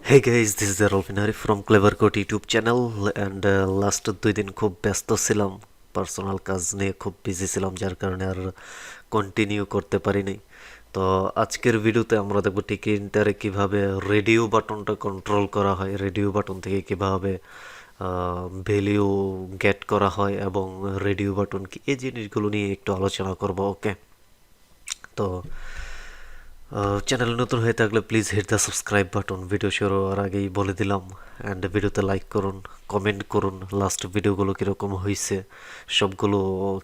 Hey guys, this is Rolfinari from CleaverCode YouTube channel and last 2 দিন খুব ব্যস্ত ছিলাম, পার্সোনাল কাজ নিয়ে খুব বিজি ছিলাম, যার কারণে আর কন্টিনিউ করতে পারিনি। তো আজকের ভিডিওতে আমরা দেখব টিকিন্টারে কিভাবে রেডিও বাটনটা কন্ট্রোল করা হয়, রেডিও বাটন থেকে কিভাবে ভ্যালিউ গেট করা হয় এবং রেডিও বাটন কি, এই জিনিসগুলো নিয়ে একটু আলোচনা করব। ওকে, তো চ্যানেল নতুন হয়ে থাকলে please hit the subscribe button. Video শুরু হওয়ার আগেই বলে দিলাম, অ্যান্ড ভিডিওতে লাইক করুন, কমেন্ট করুন লাস্ট ভিডিওগুলো কীরকম হয়েছে, সবগুলো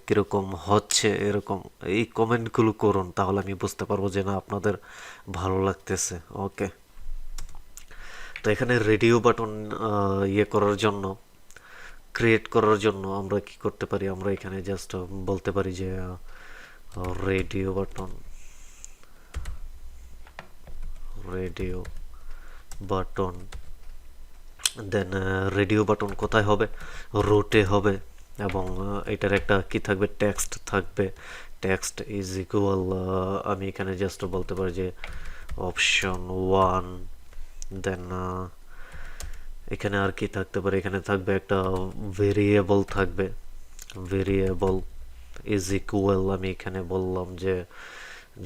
কীরকম হচ্ছে, এরকম এই কমেন্টগুলো করুন, তাহলে আমি বুঝতে পারবো যে না আপনাদের ভালো লাগতেছে। ওকে, তো এখানে রেডিও বাটন ইয়ে করার জন্য, ক্রিয়েট করার জন্য আমরা কি করতে পারি, আমরা এখানে জাস্ট বলতে পারি যে রেডিও বাটন, রেডিও বাটন, দেন রেডিও বাটন কোথায় হবে, রুটে হবে, এবং এটার একটা কি থাকবে, টেক্সট থাকবে। টেক্সট ইজ ইকুয়াল, আমি এখানে জাস্ট বলতে পারি যে অপশন 1। দেন এখানে আর কি থাকতে পারে, এখানে থাকবে একটা ভেরিয়েবল থাকবে, ভেরিয়েবল ইজ ইকুয়াল, আমি এখানে বললাম যে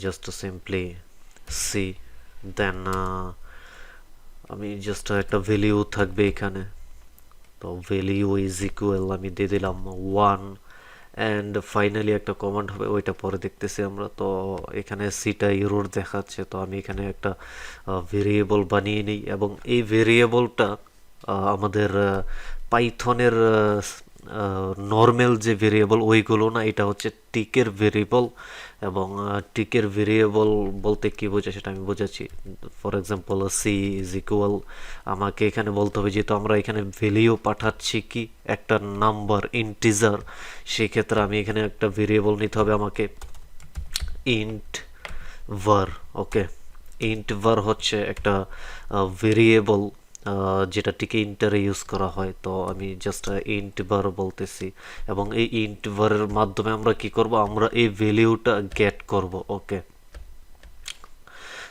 জাস্ট সিম্পলি সি। দেন আমি জাস্ট একটা ভ্যালিউ থাকবে এখানে, তো ভ্যালিউ ইজ ইকুয়াল আমি দিয়ে দিলাম 1, অ্যান্ড ফাইনালি একটা কমান্ড হবে, ওইটা পরে দেখতেছি আমরা। তো এখানে সিটা ইরোর দেখাচ্ছে, তো আমি এখানে একটা ভেরিয়েবল বানিয়ে নিই, এবং এই ভেরিয়েবলটা আমাদের পাইথনের নর্মাল যে ভেরিয়েবল ওইগুলো না, এটা হচ্ছে টিকের ভেরিয়েবল। এবং টিকের ভেরিয়েবল বলতে কি বোঝায় সেটা আমি বোঝাচ্ছি। For example C is equal, আমাকে এখানে বলতে হবে যেহেতু আমরা এখানে ভ্যালিউ পাঠাচ্ছি কি একটা নাম্বার ইন্টিজার, সেক্ষেত্রে আমি এখানে একটা ভেরিয়েবল নিতে হবে আমাকে, ইন্ট var। ওকে, ইন্ট var হচ্ছে একটা ভেরিয়েবল যেটা টিকে ইন্টারে ইউজ করা হয়। তো আমি জাস্ট ইন্ট var বলতেছি, এবং এই ইন্ট var এর মাধ্যমে আমরা কি করব, আমরা এই ভ্যালিউটা গেট করব। ওকে,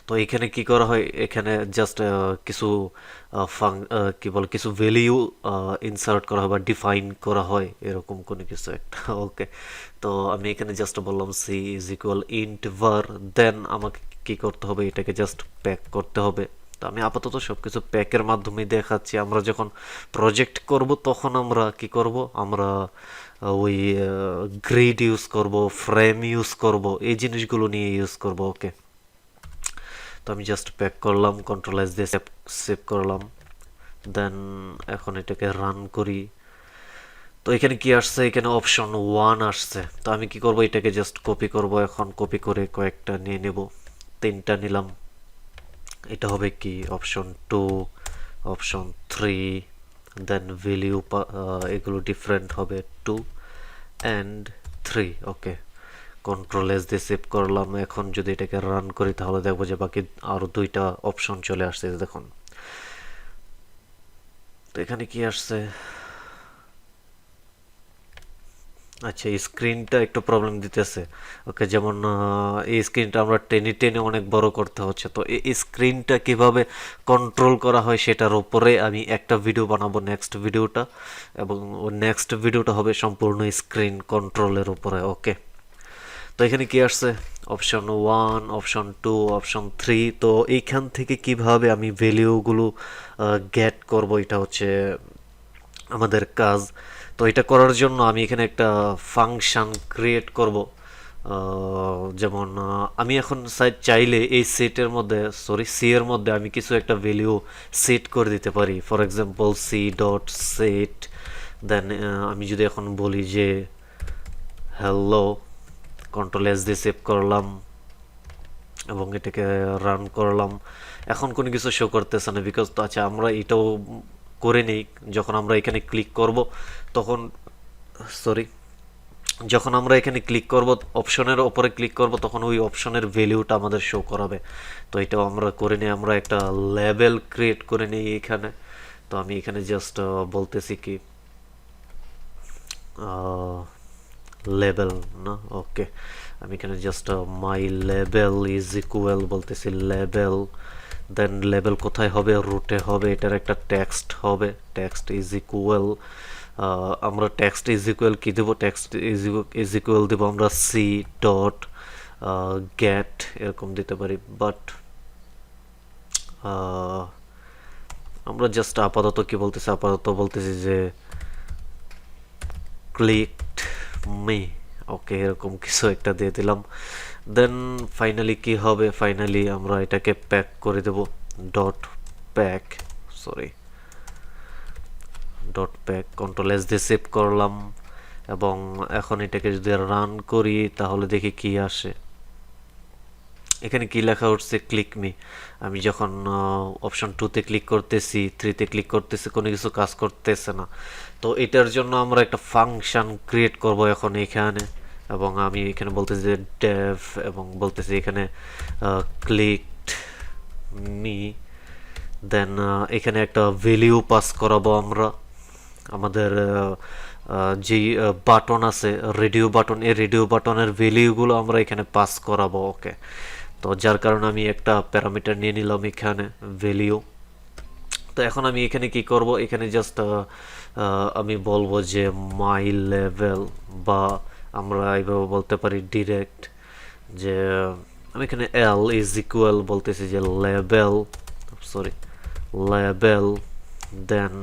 তো এখানে কি করা হয়, এখানে জাস্ট কিছু কি বলে, কিছু ভ্যালিউ ইনসার্ট করা হয় বা ডিফাইন করা হয়, এরকম কোনো কিছু একটা। ওকে, তো আমি এখানে জাস্ট বললাম C is equal int var, then আমাকে কি করতে হবে, এটাকে জাস্ট প্যাক করতে হবে। তো আমি আপাতত সবকিছু প্যাকের মাধ্যমে দেখাচ্ছি। আমরা যখন প্রজেক্ট করব তখন আমরা কি করব, আমরা ওই গ্রিড ইউজ করব, ফ্রেম ইউজ করব, এই জিনিসগুলো নিয়ে ইউজ করব। ওকে, তো আমি জাস্ট প্যাক করলাম, কন্ট্রোল এস দিয়ে সেভ করলাম, দেন এখন এটাকে রান করি। তো এখানে কি আসছে, এখানে অপশন 1 আসছে। তো আমি কি করব, এটাকে জাস্ট কপি করব, এখন কপি করে কয়েকটা নিয়ে নেব, 3টা নিলাম। এটা হবে কি অপশন 2, অপশন 3, দেন ভ্যালিউ এগুলো ডিফারেন্ট হবে 2 অ্যান্ড 3। ওকে, কন্ট্রোল এস দিয়ে সেভ করলাম। এখন যদি এটাকে রান করি তাহলে দেখবো যে বাকি আরো 2টা অপশন চলে আসছে, দেখুন। তো এখানে কি আসছে, আচ্ছা এই স্ক্রিনটা একটু প্রবলেম দিতেছে। ওকে, যেমন এই স্ক্রিনটা আমরা টেনে টেনে অনেক বড় করতে হচ্ছে, তো এই স্ক্রিনটা কিভাবে কন্ট্রোল করা হয় সেটার উপরে আমি একটা ভিডিও বানাবো, নেক্সট ভিডিওটা, এবং নেক্সট ভিডিওটা হবে সম্পূর্ণ স্ক্রিন কন্ট্রোলের উপরে। ওকে, তো এখানে কি আসছে, অপশন 1, অপশন 2, অপশন 3। তো এইখান থেকে কিভাবে আমি ভ্যালিউগুলো গেট করব, এটা হচ্ছে আমাদের কাজ। তো এটা করার জন্য আমি এখানে একটা ফাংশন ক্রিয়েট করব। যেমন আমি এখন চাইলে এই সেটের মধ্যে, সরি সি এর মধ্যে আমি কিছু একটা ভ্যালিউ সেট করে দিতে পারি। For example C dot set, then আমি যদি এখন বলি যে হ্যালো, কন্ট্রোল এস দিয়ে সেভ করলাম এবং এটাকে রান করলাম। এখন কোনো কিছু শো করতেছে না, বিকজ তো আচ্ছা আমরা এটাও করে নেই। যখন আমরা এখানে ক্লিক করব তখন, সরি, যখন আমরা এখানে ক্লিক করব, অপশনের ওপরে ক্লিক করব, তখন ওই অপশনের ভ্যালিউটা আমাদের শো করাবে। তো এটাও আমরা করে নিই, আমরা একটা লেবেল ক্রিয়েট করে নিই এখানে। তো আমি এখানে জাস্ট বলতেছি কি লেবেল না, ওকে, আমি এখানে just my label is equal বলতেছি লেবেল, দেন লেভেল কোথায় হবে, রুটে হবে, এটার একটা টেক্সট হবে, টেক্সট ইজ ইকুয়াল, আমরা টেক্সট ইজ ইকুয়াল কি দেবো, টেক্সট ইজ ইকুয়াল দেবো আমরা সি ডট গেট এরকম দিতে পারি, বাট আমরা জাস্ট আপাতত কি বলতেছি, আপাতত বলতেছি যে ক্লিকড মি, ওকে এরকম কিছু একটা দিয়ে দিলাম। দেন ফাইনালি কি হবে, ফাইনালি আমরা এটাকে প্যাক করে দেব, dot pack, sorry dot pack, control S দিয়ে সেভ করলাম, এবং এখন এটাকে যদি রান করি তাহলে দেখি কি আসে। এখানে কি লেখা উঠছে, ক্লিক মি। আমি যখন অপশন 2-তে ক্লিক করতেছি, 3-তে ক্লিক করতেছি, কোনো কিছু কাজ করতেছে না। তো এটার জন্য আমরা একটা ফাংশন ক্রিয়েট করব এখন এখানে, এবং আমি এখানে বলতেছি যে ডেভ, এবং বলতেছি এখানে ক্লিকড মি। দেন এখানে একটা ভ্যালিউ পাস করাবো আমরা, আমাদের যে বাটন আছে রেডিও বাটন, এই রেডিও বাটনের ভ্যালিউগুলো আমরা এখানে পাস করাবো। ওকে, তো যার কারণে আমি একটা প্যারামিটার নিয়ে নিলাম এখানে ভ্যালিউ। তো এখন আমি এখানে কি করব, এখানে জাস্ট আমি বলবো যে মাই লেভেল, বা আমরা এইভাবে বলতে পারি ডিরেক্ট যে আমি এখানে এল ইজ ইকুয়াল বলতেছি যে লেভেল, সরি লেভেল, দেন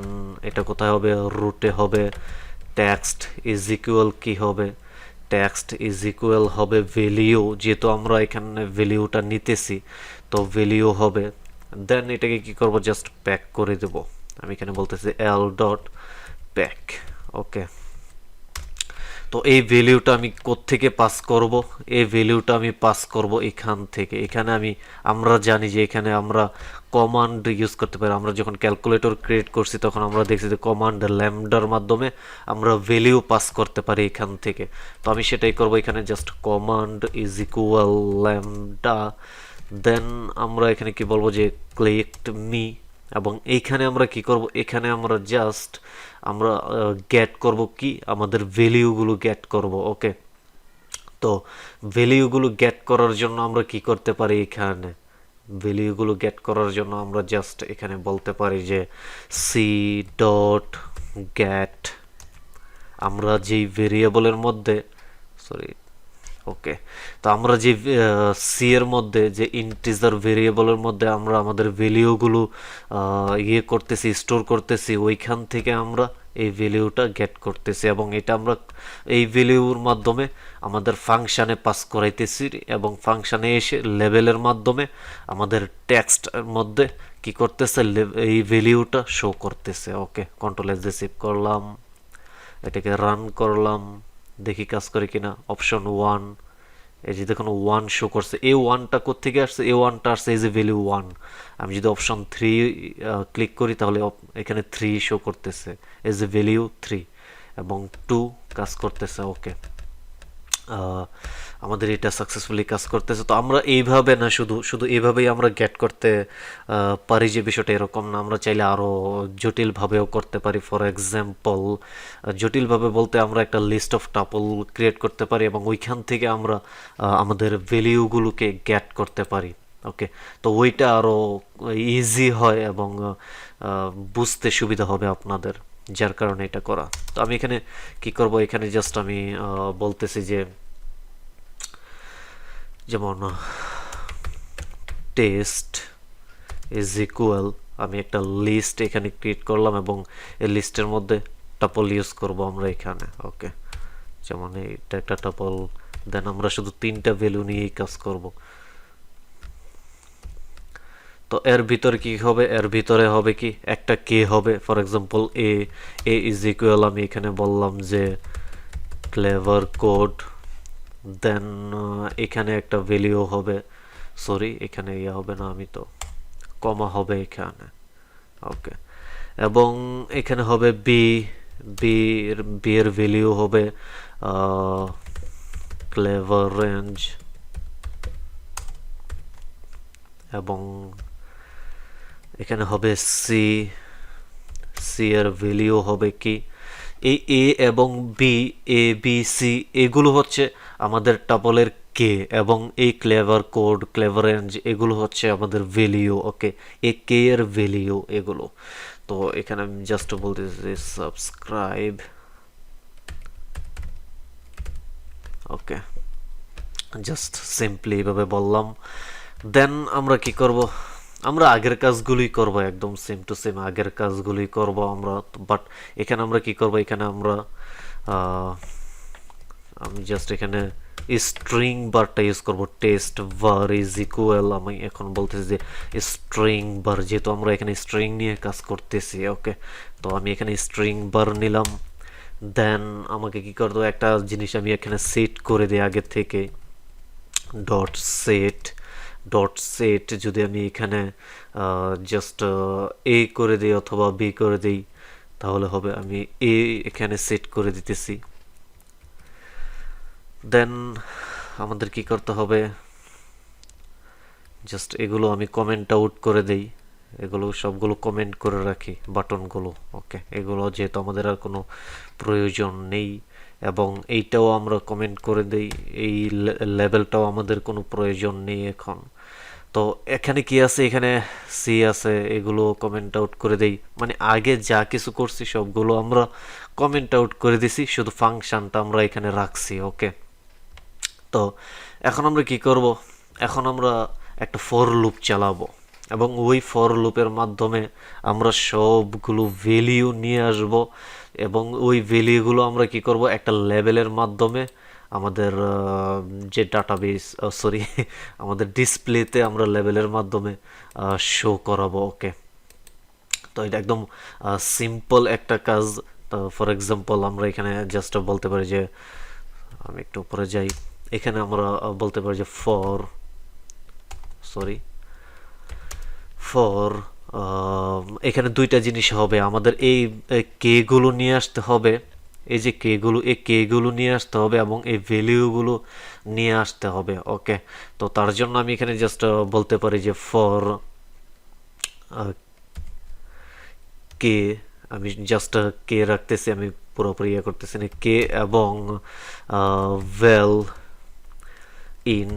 এটা কোথায় হবে, রুটে হবে, টেক্সট ইজ ইকুয়াল কি হবে, টেক্সট ইজ ইকুয়াল হবে ভ্যালিউ, যেহেতু আমরা এখানে ভ্যালিউটা নিতেছি তো ভ্যালিউ হবে। দেন এটাকে কি করব, জাস্ট প্যাক করে দেব, আমি এখানে বলতেছি এল ডট প্যাক। ওকে, তো এই ভ্যালিউটা আমি কোত্থেকে পাস করব, এই ভ্যালিউটা আমি পাস করব এখান থেকে। এখানে আমরা জানি যে এখানে আমরা কমান্ড ইউজ করতে পারি, আমরা যখন ক্যালকুলেটর ক্রিয়েট করছি তখন আমরা দেখছি যে কমান্ড ল্যামডার মাধ্যমে আমরা ভ্যালিউ পাস করতে পারি এখান থেকে। তো আমি সেটাই করব, এখানে just command is equal lambda, then আমরা এখানে কি বলবো যে ক্লিকড মি, এবং এইখানে আমরা কি করব, এখানে আমরা জাস্ট আমরা গেট করব কি, আমাদের ভ্যালিউগুলো গেট করব। ওকে, তো ভ্যালিউগুলো গেট করার জন্য আমরা কি করতে পারি, এখানে ভ্যালিউগুলো গেট করার জন্য আমরা জাস্ট এখানে বলতে পারি যে সি ডট গেট, আমরা যেই ভেরিয়েবলের মধ্যে, সরি ওকে, তো আমরা যে সি এর মধ্যে যে ইন্টিজার ভেরিয়েবলের মধ্যে আমরা আমাদের ভ্যালিউগুলো ইয়ে করতেছি, স্টোর করতেছি, ওইখান থেকে আমরা এই ভ্যালিউটা গেট করতেছি, এবং এটা আমরা এই ভ্যালিউর মাধ্যমে আমাদের ফাংশানে পাস করাইতেছি, এবং ফাংশানে এসে লেভেলের মাধ্যমে আমাদের টেক্সটের মধ্যে কি করতেছে, এই ভ্যালিউটা শো করতেছে। ওকে, কন্ট্রোল এস দিয়ে সেভ করলাম, এটাকে রান করলাম, দেখি কাজ করে কিনা। অপশন 1, এই যে দেখুন 1 শো করছে। এই 1টা কোত্থেকে আসছে, এই 1টা আসছে এই যে ভ্যালু 1। আমি যদি অপশন 3 ক্লিক করি তাহলে এখানে 3 শো করতেছে, এই যে ভ্যালু 3, এবং 2 কাজ করতেছে। ওকে, আমাদের এটা সাকসেসফুলি কাজ করতেছে। তো আমরা এইভাবে না, শুধু এইভাবেই আমরা গেট করতে পারি, যে বিষয়টা এরকম না, আমরা চাইলে আরও জটিলভাবেও করতে পারি। ফর এক্সাম্পল, জটিলভাবে বলতে আমরা একটা লিস্ট অফ টাপল ক্রিয়েট করতে পারি, এবং ওইখান থেকে আমরা আমাদের ভ্যালিউগুলোকে গেট করতে পারি। ওকে, তো ওইটা আরও ইজি হয় এবং বুঝতে সুবিধা হবে আপনাদের, যার কারণে এটা করা। তো আমি এখানে কি করব, এখানে জাস্ট আমি বলতেছি যে যেমন টেস্ট ইজ ইকুয়াল, আমি একটা লিস্ট এখানে ক্রিয়েট করলাম, এবং এই লিস্টের মধ্যে টাপল ইউজ করব আমরা এখানে। ওকে, যেমন এইটা একটা টাপল, দেন আমরা শুধু 3টা ভ্যালু নিয়েই কাজ করব। তো এর ভিতরে কি হবে, এর ভিতরে হবে কি, একটা কে হবে। For example A is equal, আমি এখানে বললাম যে CleaverCode, দেন এখানে একটা ভ্যালু হবে, সরি এখানে ইয়ে হবে না, আমি তো কমা হবে এখানে। ওকে, এবং এখানে হবে বি এর ভ্যালু হবে ক্লেভার রেঞ্জ, এবং এখানে হবে সি এর ভ্যালু হবে কি, এই এ এবং বি, এ বি সি, এগুলো হচ্ছে আমাদের টাপলের কে, এবং এই ক্লেভার কোড, ক্লেভার রেঞ্জ এগুলো হচ্ছে আমাদের ভ্যালিউ। ওকে, এই কে এর ভ্যালিউ এগুলো। তো এখানে আমি জাস্ট বলতেছি সাবস্ক্রাইব। ওকে, জাস্ট সিম্পলি এইভাবে বললাম। দেন আমরা কি করব, আমরা আগের কাজগুলোই করব, একদম সেম টু সেম আগের কাজগুলোই করব আমরা। বাট এখানে আমরা কি করব, এখানে আমরা আমি জাস্ট এখানে স্ট্রিং বারটা ইউজ করব। টেস্ট var ইজ ইকুয়াল, আমি এখন বলতেছি যে স্ট্রিং বার, যেহেতু আমরা এখানে স্ট্রিং নিয়ে কাজ করতেছি। ওকে, তো আমি এখানে স্ট্রিং বার নিলাম। দেন আমাকে কি করতে হবে, একটা জিনিস আমি এখানে সেট করে দিই আগে থেকে, ডট সেট। ডট সেট যদি আমি এখানে জাস্ট এ করে দিই অথবা বি করে দিই তাহলে হবে। আমি এ এখানে সেট করে দিতেছি। দেন আমাদের কি করতে হবে, জাস্ট এগুলো আমি কমেন্ট আউট করে দেই, এগুলো সবগুলো কমেন্ট করে রাখি বাটনগুলো। ওকে, এগুলো যেহেতু আমাদের আর কোনো প্রয়োজন নেই, এবং এইটাও আমরা কমেন্ট করে দেই, এই লেভেলটাও আমাদের কোনো প্রয়োজন নেই এখন। তো এখানে কি আছে, এখানে সি আছে, এগুলো কমেন্ট আউট করে দেই। মানে আগে যা কিছু করছি সবগুলো আমরা কমেন্ট আউট করে দিছি, শুধু ফাংশনটা আমরা এখানে রাখছি। ওকে, তো এখন আমরা কি করব, এখন আমরা একটা ফর লুপ চালাবো, এবং ওই ফর লুপের মাধ্যমে আমরা সবগুলো ভ্যালিউ নিয়ে আসব, এবং ওই ভ্যালিউগুলো আমরা কি করব, একটা লেভেলের মাধ্যমে আমাদের যে ডাটাবেস, সরি, আমাদের ডিসপ্লেতে আমরা লেভেলের মাধ্যমে শো করাবো। ওকে, তো এটা একদম সিম্পল একটা কাজ। ফর এক্সাম্পল আমরা এখানে জাস্ট বলতে পারি যে, আমি একটু উপরে যাই, এখানে আমরা বলতে পারি যে সরি ফর এখানে দুইটা জিনিস হবে আমাদের, এই কে গুলো নিয়ে আসতে হবে, এই যে কে গুলো, এই কে গুলো নিয়ে আসতে হবে, এবং এই ভ্যালিউগুলো নিয়ে আসতে হবে। ওকে, তো তার জন্য আমি এখানে জাস্ট বলতে পারি যে ফর কে, আমি জাস্ট কে রাখতেছি, আমি পুরোপুরি ইয়ে করতেছি না, কে, এবং ভেল ইন।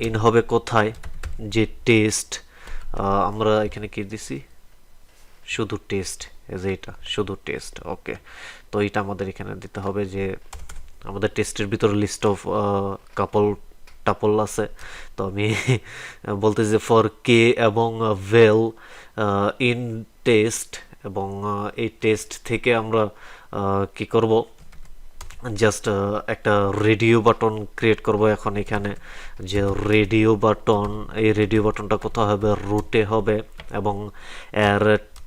ইন হবে কোথায়, যে টেস্ট, আমরা এখানে কি দিছি, শুধু টেস্ট, এই যে এটা শুধু টেস্ট। ওকে, তো এটা আমাদের এখানে দিতে হবে যে আমাদের টেস্টের ভিতরে লিস্ট অফ কাপল টাপল আছে। তো আমি বলতেছি যে ফর কে এবং ভেল ইন টেস্ট, এবং এই টেস্ট থেকে আমরা কি করব, জাস্ট একটা রেডিও বাটন ক্রিয়েট করব এখন এখানে, যে রেডিও বাটন, এই রেডিও বাটনটা কোথাও হবে, রুটে হবে, এবং এর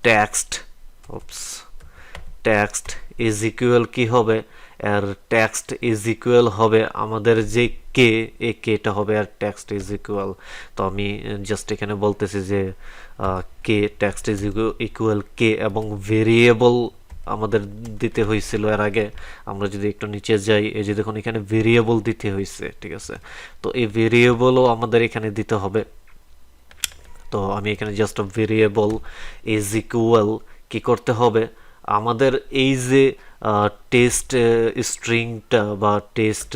টেক্সট, টেক্সট ইজ ইকুয়াল কি হবে, এর টেক্সট ইজ ইকুয়াল হবে আমাদের যে কে, এই কেটা হবে আর টেক্সট ইজ ইকুয়াল। তো আমি জাস্ট এখানে বলতেছি যে কে, টেক্সট ইজ ইকুয়াল কে, এবং ভেরিয়েবল আমাদের দিতে হয়েছিল এর আগে। আমরা যদি একটু নিচে যাই, এই যে দেখুন এখানে ভেরিয়েবল দিতে হয়েছে, ঠিক আছে। তো এই ভেরিয়েবলও আমাদের এখানে দিতে হবে। তো আমি এখানে জাস্ট ভেরিয়েবল ইজ ইকুয়াল কি করতে হবে, আমাদের এই যে টেস্ট স্ট্রিংটা বা টেস্ট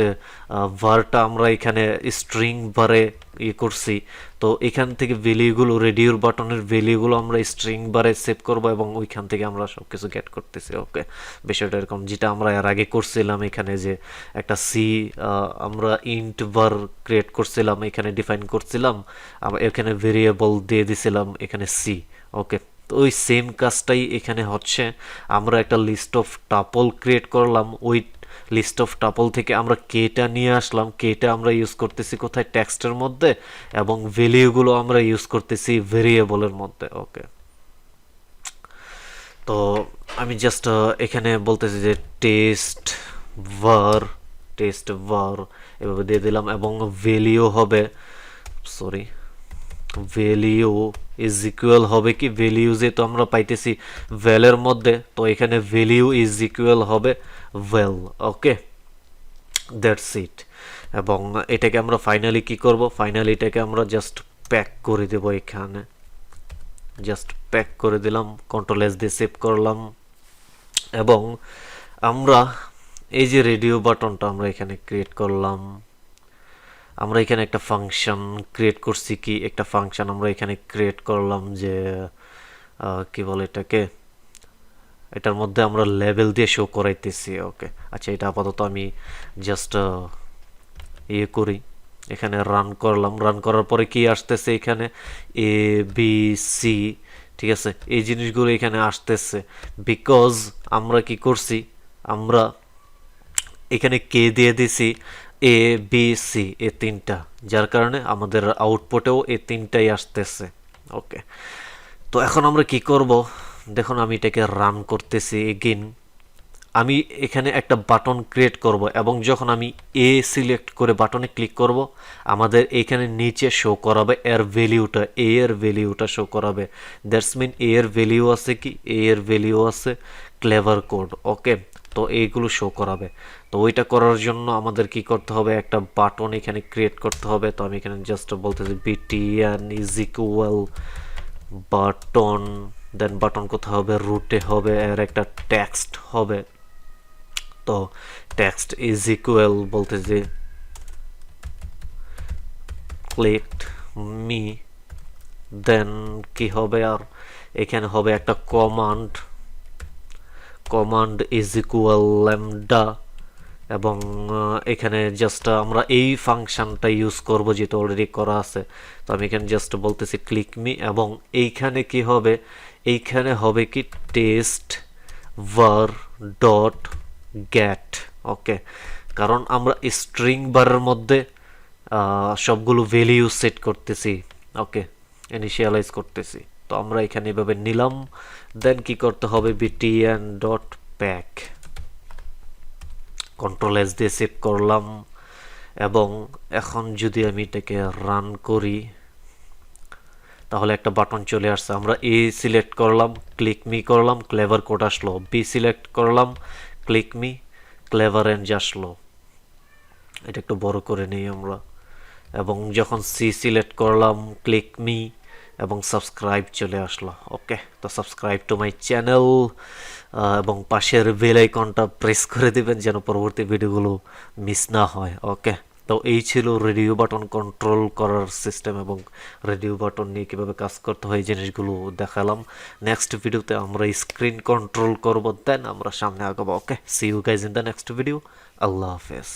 ভারটা আমরা এখানে স্ট্রিং ভারে ইয়ে করছি, তো এখান থেকে ভ্যালিউগুলো, রেডিওর বাটনের ভ্যালিউগুলো আমরা স্ট্রিং বারে সেভ করব, এবং ওইখান থেকে আমরা সব কিছু গেট করতেছি। ওকে, বিষয়টা এরকম, যেটা আমরা এর আগে করছিলাম এখানে, যে একটা সি আমরা ইন্ট বার ক্রিয়েট করছিলাম, এখানে ডিফাইন করছিলাম, এখানে ভেরিয়েবল দিয়ে দিছিলাম এখানে সি। ওকে, তো ওই সেম কাজটাই এখানে হচ্ছে, আমরা একটা লিস্ট অফ টাপল ক্রিয়েট করলাম, ওই লিস্ট অফ টাপল থেকে আমরা কেটা নিয়ে আসলাম, কেটা আমরা ইউজ করতেছি কোথায়, টেক্সটের মধ্যে, এবং ভ্যালিউগুলো আমরা ইউজ করতেছি ভেরিয়েবলের মধ্যে। ওকে, তো আমি জাস্ট এখানে বলতেছি যে টেস্ট var এভাবে দিয়ে দিলাম, এবং ভ্যালিউ হবে, সরি, ভ্যালিউ ইজ ইকুয়াল হবে কি, ভ্যালিউ যেহেতু আমরা পাইতেছি ভ্যালের মধ্যে, তো এখানে ভ্যালিউ ইজ ইকুয়াল হবে ভ্যাল। ওকে, দ্যাটস ইট। এবং এটাকে আমরা ফাইনালি কি করব, ফাইনালি এটাকে আমরা জাস্ট প্যাক করে দেব, এখানে জাস্ট প্যাক করে দিলাম, কন্ট্রোল এস দিয়ে সেভ করলাম, এবং আমরা এই যে রেডিও বাটনটা আমরা এখানে ক্রিয়েট করলাম, আমরা এখানে একটা ফাংশন ক্রিয়েট করছি, কি একটা ফাংশন আমরা এখানে ক্রিয়েট করলাম যে কি বলে এটাকে, এটার মধ্যে আমরা লেভেল দিয়ে শো করাইতেছি। ওকে, আচ্ছা এটা আপাতত আমি জাস্ট ইয়ে করি, এখানে রান করলাম। রান করার পরে কি আসতেছে এখানে, এ বি সি, ঠিক আছে, এই জিনিসগুলো এখানে আসতেছে বিকজ আমরা কি করছি, আমরা এখানে কে দিয়ে দিছি এ বি সি, এ তিনটা, যার কারণে আমাদের আউটপুটেও এ তিনটাই আসতেছে। ওকে, তো এখন আমরা কি করব, দেখুন আমি এটাকে রান করতেছি এগেইন। আমি এখানে একটা বাটন ক্রিয়েট করব এবং যখন আমি এ সিলেক্ট করে বাটনে ক্লিক করব আমাদের এখানে নিচে শো করাবে এর ভ্যালিউটা, এ এর ভ্যালিউটা শো করাবে। দ্যাটস মিন এ এর ভ্যালিউ আছে কি, এ এর ভ্যালিউ আছে ক্লেভার কোড। ওকে, তো এইগুলো শো করাবে। তো ওইটা করার জন্য আমাদের কি করতে হবে, একটা বাটন এখানে ক্রিয়েট করতে হবে। তো আমি এখানে জাস্ট বলতেছি btn is equal button, then button কোথায় হবে, রুটে হবে, এর একটা টেক্সট হবে। তো টেক্সট ইজ ইকুয়াল বলতেছি ক্লিকড মি, দেন কি হবে, আর এখানে হবে একটা command, command is equal lambda, এবং এখানে জাস্ট আমরা এই ফাংশনটা ইউজ করব যেটা অলরেডি করা আছে। তো আমি এখানে জাস্ট বলতেছি ক্লিক মি, এবং এইখানে কি হবে, এইখানে হবে কি টেস্ট var ডট গেট। ওকে, কারণ আমরা স্ট্রিং বারের মধ্যে সবগুলো ভ্যালিউ সেট করতেছি। ওকে, ইনিশিয়ালাইজ করতেছি। তো আমরা এখানে এভাবে নিলাম, দেন কি করতে হবে, btn dot pack, control S দিয়ে সেভ করলাম। এবং এখন যদি আমি এটাকে রান করি তাহলে একটা বাটন চলে আসছে। আমরা এ সিলেক্ট করলাম, ক্লিক মি করলাম, ক্লেভার কোড আসলো। বি সিলেক্ট করলাম, ক্লিক মি, ক্লেভার এন্ড আসলো। এটা একটু বড় করে নেই আমরা। এবং যখন সি সিলেক্ট করলাম, ক্লিক মি, এবং সাবস্ক্রাইব চলে আসলো। ওকে, তো সাবস্ক্রাইব টু মাই চ্যানেল এবং পাশের বেল আইকনটা প্রেস করে দিবেন যেন পরবর্তী ভিডিওগুলো মিস না হয়। ওকে, তো এই ছিল রেডিও বাটন কন্ট্রোল করার সিস্টেম, এবং রেডিও বাটন নিয়ে কীভাবে কাজ করতে হয় এই জিনিসগুলো দেখালাম। নেক্সট ভিডিওতে আমরা স্ক্রিন কন্ট্রোল করব, দেন আমরা সামনে আগাবো। Okay, see you guys in the next video. আল্লাহ হাফেজ।